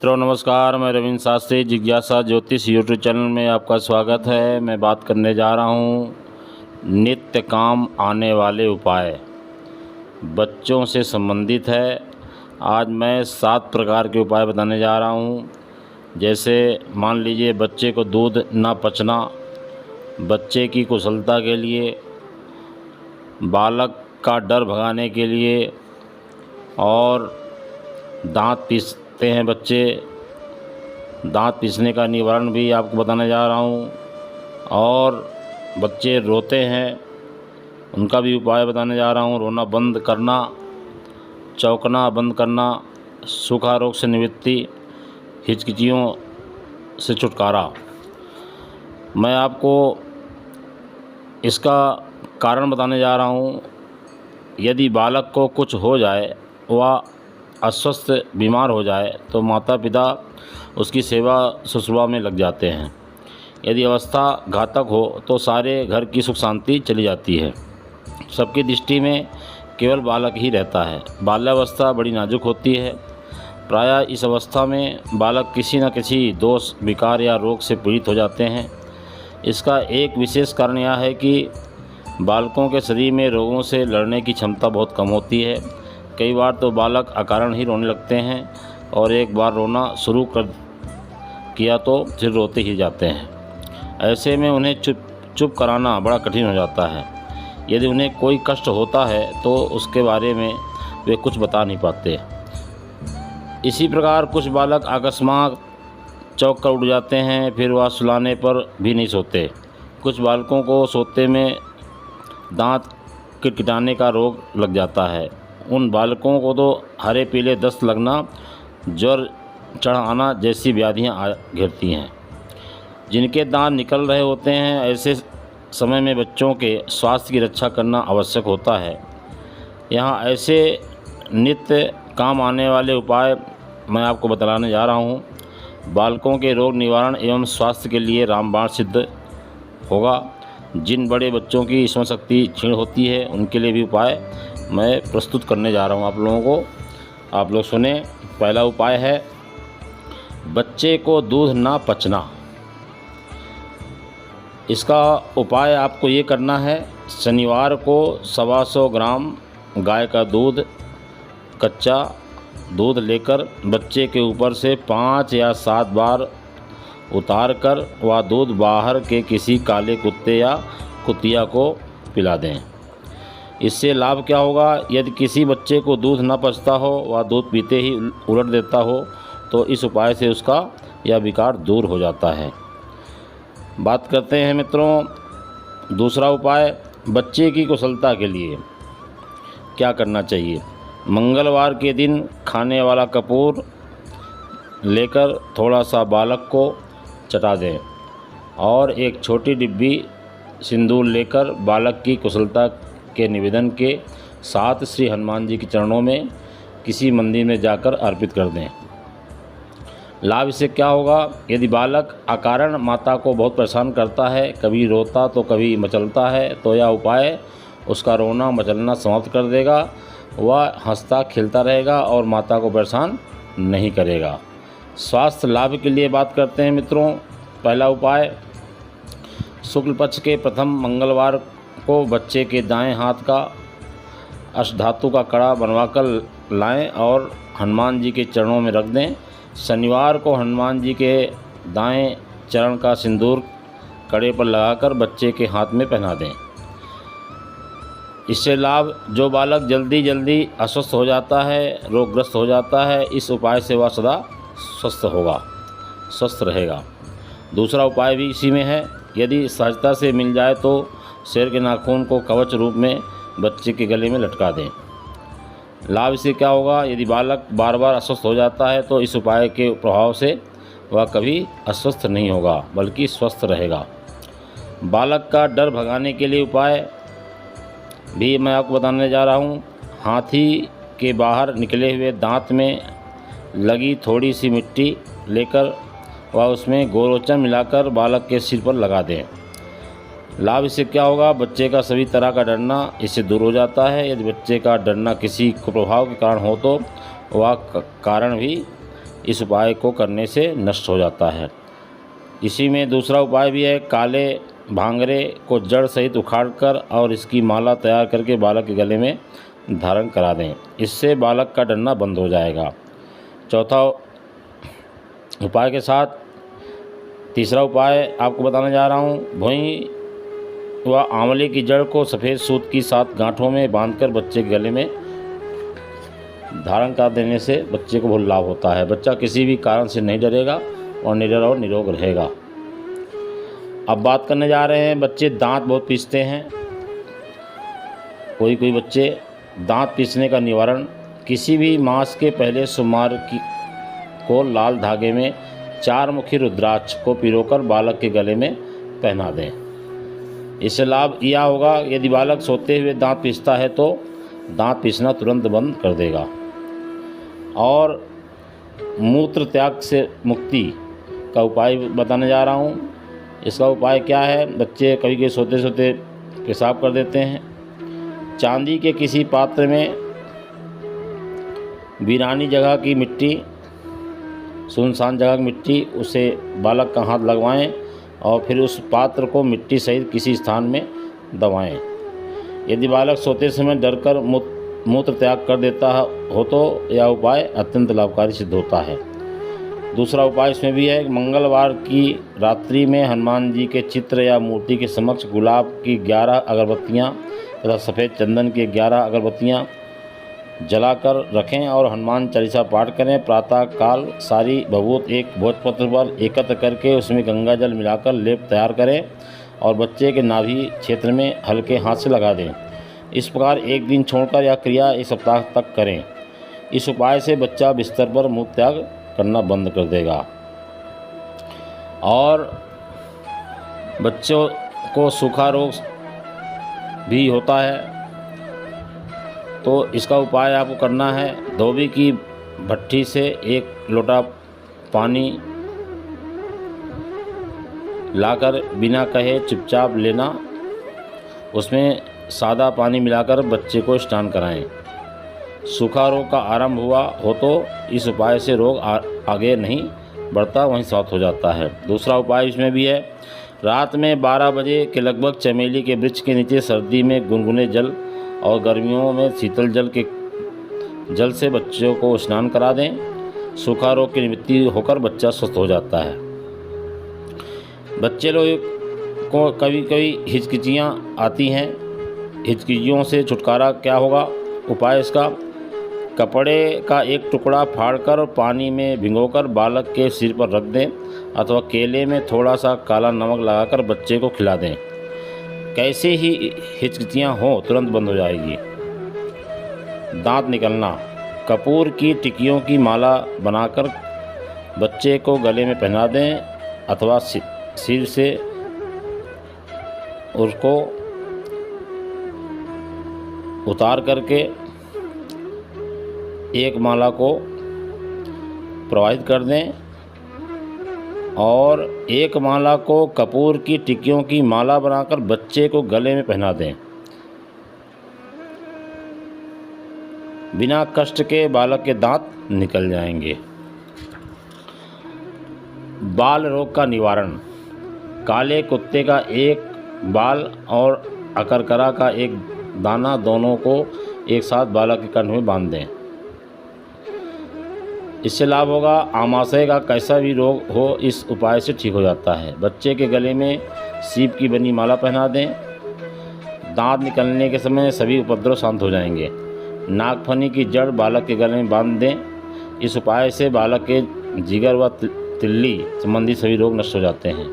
मित्रों नमस्कार, मैं रविंद्र शास्त्री जिज्ञासा ज्योतिष यूट्यूब चैनल में आपका स्वागत है। मैं बात करने जा रहा हूँ नित्य काम आने वाले उपाय, बच्चों से संबंधित है। आज मैं 7 प्रकार के उपाय बताने जा रहा हूँ। जैसे मान लीजिए बच्चे को दूध ना पचना, बच्चे की कुशलता के लिए, बालक का डर भगाने के लिए, और दांत पीसते हैं बच्चे, दांत पीसने का निवारण भी आपको बताने जा रहा हूँ। और बच्चे रोते हैं, उनका भी उपाय बताने जा रहा हूँ। रोना बंद करना, चौंकना बंद करना, सूखा रोग से निवृत्ति, हिचकिचियों से छुटकारा। मैं आपको इसका कारण बताने जा रहा हूँ। यदि बालक को कुछ हो जाए, वह अस्वस्थ बीमार हो जाए, तो माता पिता उसकी सेवा शुश्रूषा में लग जाते हैं। यदि अवस्था घातक हो तो सारे घर की सुख शांति चली जाती है। सबकी दृष्टि में केवल बालक ही रहता है। बाल्यावस्था बड़ी नाजुक होती है। प्रायः इस अवस्था में बालक किसी न किसी दोष, विकार या रोग से पीड़ित हो जाते हैं। इसका एक विशेष कारण यह है कि बालकों के शरीर में रोगों से लड़ने की क्षमता बहुत कम होती है। कई बार तो बालक अकारण ही रोने लगते हैं, और एक बार रोना शुरू कर किया तो फिर रोते ही जाते हैं। ऐसे में उन्हें चुप कराना बड़ा कठिन हो जाता है। यदि उन्हें कोई कष्ट होता है तो उसके बारे में वे कुछ बता नहीं पाते। इसी प्रकार कुछ बालक अकस्मात चौंक कर उठ जाते हैं, फिर वह सुलाने पर भी नहीं सोते। कुछ बालकों को सोते में दांत किटकिटाने का रोग लग जाता है। उन बालकों को तो हरे पीले दस्त लगना, ज्वर चढ़ आना जैसी व्याधियां घेरती हैं। जिनके दांत निकल रहे होते हैं, ऐसे समय में बच्चों के स्वास्थ्य की रक्षा करना आवश्यक होता है। यहाँ ऐसे नित्य काम आने वाले उपाय मैं आपको बतलाने जा रहा हूँ। बालकों के रोग निवारण एवं स्वास्थ्य के लिए रामबाण सिद्ध होगा। जिन बड़े बच्चों की स्मरण शक्ति क्षीण होती है, उनके लिए भी उपाय मैं प्रस्तुत करने जा रहा हूँ आप लोगों को। आप लोग सुने। पहला उपाय है बच्चे को दूध ना पचना। इसका उपाय आपको ये करना है, शनिवार को 125 ग्राम गाय का दूध, कच्चा दूध लेकर बच्चे के ऊपर से 5 या 7 बार उतार कर वह दूध बाहर के किसी काले कुत्ते या कुतिया को पिला दें। इससे लाभ क्या होगा? यदि किसी बच्चे को दूध न पचता हो, वह दूध पीते ही उलट देता हो, तो इस उपाय से उसका यह विकार दूर हो जाता है। बात करते हैं मित्रों दूसरा उपाय, बच्चे की कुशलता के लिए क्या करना चाहिए। मंगलवार के दिन खाने वाला कपूर लेकर थोड़ा सा बालक को चटा दें, और एक छोटी डिब्बी सिंदूर लेकर बालक की कुशलता के निवेदन के साथ श्री हनुमान जी के चरणों में किसी मंदिर में जाकर अर्पित कर दें। लाभ इससे क्या होगा? यदि बालक अकारण माता को बहुत परेशान करता है, कभी रोता तो कभी मचलता है, तो यह उपाय उसका रोना मचलना समाप्त कर देगा। वह हंसता खिलता रहेगा और माता को परेशान नहीं करेगा। स्वास्थ्य लाभ के लिए बात करते हैं मित्रों। पहला उपाय, शुक्ल पक्ष के प्रथम मंगलवार को बच्चे के दाएं हाथ का अष्टधातु का कड़ा बनवाकर लाएं और हनुमान जी के चरणों में रख दें। शनिवार को हनुमान जी के दाएं चरण का सिंदूर कड़े पर लगाकर बच्चे के हाथ में पहना दें। इससे लाभ, जो बालक जल्दी अस्वस्थ हो जाता है, रोगग्रस्त हो जाता है, इस उपाय से वह सदा स्वस्थ रहेगा। दूसरा उपाय भी इसी में है। यदि सहजता से मिल जाए तो शेर के नाखून को कवच रूप में बच्चे के गले में लटका दें। लाभ इससे क्या होगा? यदि बालक बार बार अस्वस्थ हो जाता है, तो इस उपाय के प्रभाव से वह कभी अस्वस्थ नहीं होगा, बल्कि स्वस्थ रहेगा। बालक का डर भगाने के लिए उपाय भी मैं आपको बताने जा रहा हूँ। हाथी के बाहर निकले हुए दांत में लगी थोड़ी सी मिट्टी लेकर वह उसमें गोरोचन मिलाकर बालक के सिर पर लगा दें। लाभ इससे क्या होगा? बच्चे का सभी तरह का डरना इससे दूर हो जाता है। यदि बच्चे का डरना किसी कुप्रभाव के कारण हो तो वह कारण भी इस उपाय को करने से नष्ट हो जाता है। इसी में दूसरा उपाय भी है, काले भांगरे को जड़ सहित उखाड़कर और इसकी माला तैयार करके बालक के गले में धारण करा दें। इससे बालक का डरना बंद हो जाएगा। चौथा उपाय के साथ तीसरा उपाय आपको बताने जा रहा हूँ। भोई व आंवले की जड़ को सफ़ेद सूत की 7 गांठों में बांधकर बच्चे के गले में धारण कर देने से बच्चे को बहुत लाभ होता है। बच्चा किसी भी कारण से नहीं डरेगा और निडर और निरोग रहेगा। अब बात करने जा रहे हैं, बच्चे दांत बहुत पीसते हैं। कोई बच्चे दांत पीसने का निवारण, किसी भी मास के पहले सोमवार को लाल धागे में 4 मुखी रुद्राक्ष को पिरोकर बालक के गले में पहना दें। इससे लाभ यह होगा, यदि बालक सोते हुए दांत पीसता है तो दांत पीसना तुरंत बंद कर देगा। और मूत्र त्याग से मुक्ति का उपाय बताने जा रहा हूँ। इसका उपाय क्या है, बच्चे कभी कभी सोते सोते पेशाब कर देते हैं। चांदी के किसी पात्र में वीरानी जगह की मिट्टी, सुनसान जगह की मिट्टी, उसे बालक का हाथ लगवाएं और फिर उस पात्र को मिट्टी सहित किसी स्थान में दबाएं। यदि बालक सोते समय डरकर मूत्र त्याग कर देता हो तो यह उपाय अत्यंत लाभकारी सिद्ध होता है। दूसरा उपाय इसमें भी है, मंगलवार की रात्रि में हनुमान जी के चित्र या मूर्ति के समक्ष गुलाब की 11 अगरबत्तियाँ तथा सफ़ेद चंदन की 11 अगरबत्तियाँ जलाकर रखें और हनुमान चालीसा पाठ करें। प्रातः काल सारी भभूत एक भोजपत्र पर एकत्र करके उसमें गंगा जल मिलाकर लेप तैयार करें और बच्चे के नाभि क्षेत्र में हल्के हाथ से लगा दें। इस प्रकार एक दिन छोड़कर यह क्रिया 1 सप्ताह तक करें। इस उपाय से बच्चा बिस्तर पर मूत्र त्याग करना बंद कर देगा। और बच्चों को सूखा रोग भी होता है तो इसका उपाय आपको करना है, धोबी की भट्ठी से 1 लोटा पानी लाकर बिना कहे चुपचाप लेना, उसमें सादा पानी मिलाकर बच्चे को स्नान कराएं। सूखा रोग का आरंभ हुआ हो तो इस उपाय से रोग आगे नहीं बढ़ता, वहीं समाप्त हो जाता है। दूसरा उपाय इसमें भी है, रात में 12 बजे के लगभग चमेली के वृक्ष के नीचे सर्दी में गुनगुने जल और गर्मियों में शीतल जल से बच्चों को स्नान करा दें। सूखा रोग की निवृत्ति होकर बच्चा स्वस्थ हो जाता है। बच्चे लोग को कभी कभी हिचकिचियाँ आती हैं, हिचकिचियों से छुटकारा क्या होगा, उपाय इसका, कपड़े का एक टुकड़ा फाड़कर पानी में भिगोकर बालक के सिर पर रख दें अथवा केले में थोड़ा सा काला नमक लगाकर बच्चे को खिला दें। कैसे ही हिचकिचियाँ हों तुरंत बंद हो जाएगी। दांत निकलना, कपूर की टिकियों की माला बनाकर बच्चे को गले में पहना दें अथवा सिर से उसको उतार करके एक माला को प्रवाहित कर दें और एक माला को कपूर की टिकियों की माला बनाकर बच्चे को गले में पहना दें। बिना कष्ट के बालक के दांत निकल जाएंगे। बाल रोग का निवारण, काले कुत्ते का एक बाल और अकरकरा का एक दाना दोनों को एक साथ बालक के कंठ में बांध दें। इससे लाभ होगा, आमाशय का कैसा भी रोग हो इस उपाय से ठीक हो जाता है। बच्चे के गले में सीप की बनी माला पहना दें। दांत निकलने के समय सभी उपद्रव शांत हो जाएंगे। नागफनी की जड़ बालक के गले में बांध दें। इस उपाय से बालक के जिगर व तिल्ली संबंधी सभी रोग नष्ट हो जाते हैं।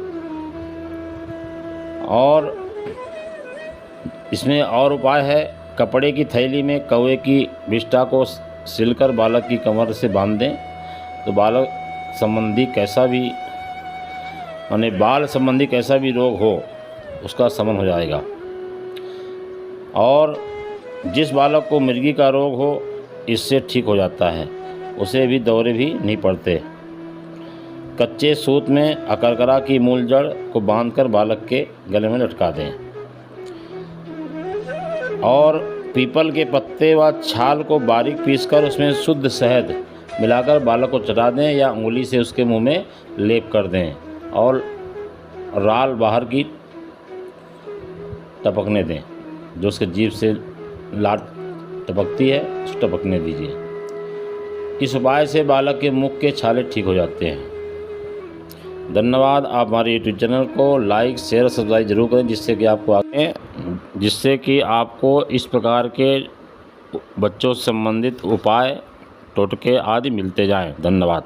और इसमें और उपाय है, कपड़े की थैली में कौवे की विष्ठा को सिलकर बालक की कमर से बांध दें तो बालक संबंधी कैसा भी बाल संबंधी कैसा भी रोग हो उसका शमन हो जाएगा। और जिस बालक को मिर्गी का रोग हो इससे ठीक हो जाता है, उसे भी दौरे भी नहीं पड़ते। कच्चे सूत में अकरकरा की मूल जड़ को बांधकर बालक के गले में लटका दें और पीपल के पत्ते व छाल को बारीक पीसकर उसमें शुद्ध शहद मिलाकर बालक को चटा दें या उंगली से उसके मुंह में लेप कर दें और राल बाहर की टपकने दें। जो उसके जीभ से लार टपकती है उस टपकने दीजिए। इस उपाय से बालक के मुख के छाले ठीक हो जाते हैं। धन्यवाद। आप हमारे यूट्यूब चैनल को लाइक शेयर सब्सक्राइब जरूर करें, जिससे कि आपको इस प्रकार के बच्चों से संबंधित उपाय टोटके आदि मिलते जाएं। धन्यवाद।